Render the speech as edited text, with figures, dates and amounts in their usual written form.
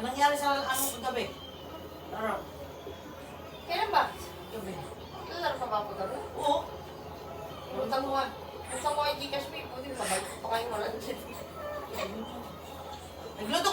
Anong nangyari sa ano gabi? Laro. Kailan ba? Gabi. Laro pa ba ako gano'n? Oo. Punta mo nga. Punta mo kay Gcash me. Pwede mabalik pa kayo wala dyan. Nagluto